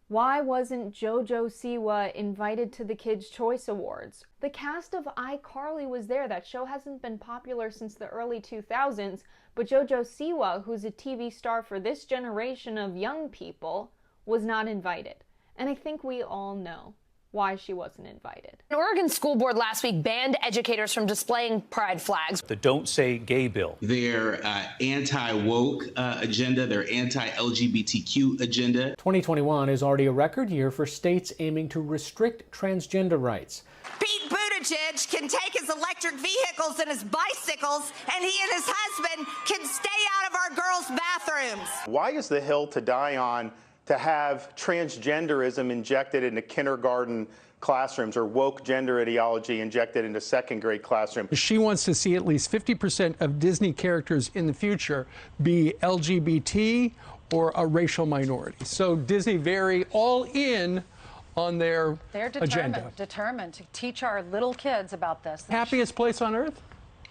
Why wasn't JoJo Siwa invited to the Kids' Choice Awards? The cast of iCarly was there. That show hasn't been popular since the early 2000s, but JoJo Siwa, who's a TV star for this generation of young people, was not invited. And I think we all know why she wasn't invited. An Oregon school board last week banned educators from displaying pride flags. The Don't Say Gay bill. Their anti-woke agenda, their anti-LGBTQ agenda. 2021 is already a record year for states aiming to restrict transgender rights. Pete Buttigieg can take his electric vehicles and his bicycles, and he and his husband can stay out of our girls' bathrooms. Why is the hill to die on to have transgenderism injected into kindergarten classrooms or woke gender ideology injected into second grade classrooms? She wants to see at least 50% of Disney characters in the future be LGBT or a racial minority. So Disney very all in on their agenda. They're determined to teach our little kids about this. Happiest place on earth?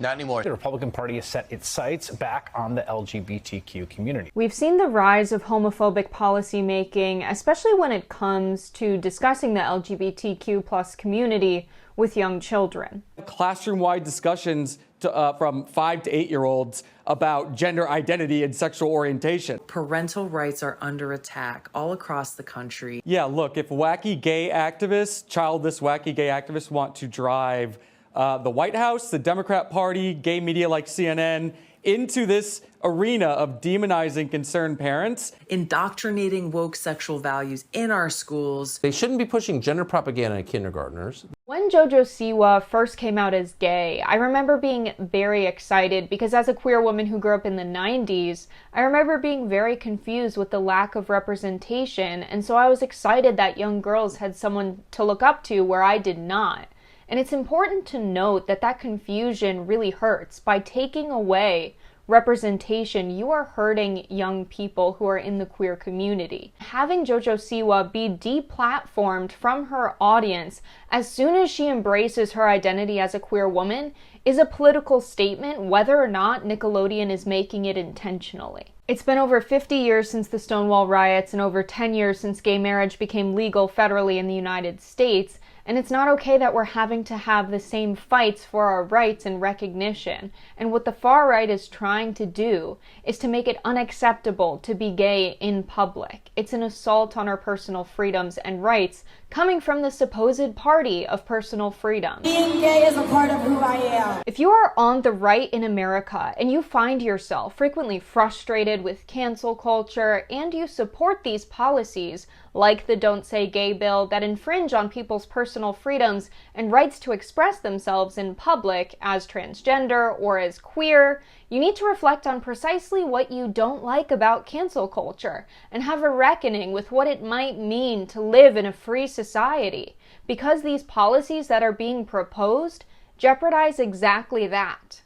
Not anymore. The Republican Party has set its sights back on the LGBTQ community. We've seen the rise of homophobic policymaking, especially when it comes to discussing the LGBTQ plus community with young children. Classroom-wide discussions from 5 to 8-year-olds about gender identity and sexual orientation. Parental rights are under attack all across the country. Yeah, look, if wacky gay activists, childless wacky gay activists want to drive the White House, the Democrat Party, gay media like CNN, into this arena of demonizing concerned parents. Indoctrinating woke sexual values in our schools. They shouldn't be pushing gender propaganda on kindergartners. When JoJo Siwa first came out as gay, I remember being very excited because as a queer woman who grew up in the 90s, I remember being very confused with the lack of representation, and so I was excited that young girls had someone to look up to where I did not. And it's important to note that that confusion really hurts. By taking away representation, you are hurting young people who are in the queer community. Having JoJo Siwa be deplatformed from her audience as soon as she embraces her identity as a queer woman is a political statement, whether or not Nickelodeon is making it intentionally. It's been over 50 years since the Stonewall riots and over 10 years since gay marriage became legal federally in the United States, and it's not okay that we're having to have the same fights for our rights and recognition. And what the far right is trying to do is to make it unacceptable to be gay in public. It's an assault on our personal freedoms and rights coming from the supposed party of personal freedom. Being gay is a part of who I am. If you are on the right in America and you find yourself frequently frustrated with cancel culture and you support these policies like the Don't Say Gay bill that infringe on people's personal freedoms and rights to express themselves in public as transgender or as queer, you need to reflect on precisely what you don't like about cancel culture and have a reckoning with what it might mean to live in a free society, because these policies that are being proposed jeopardize exactly that.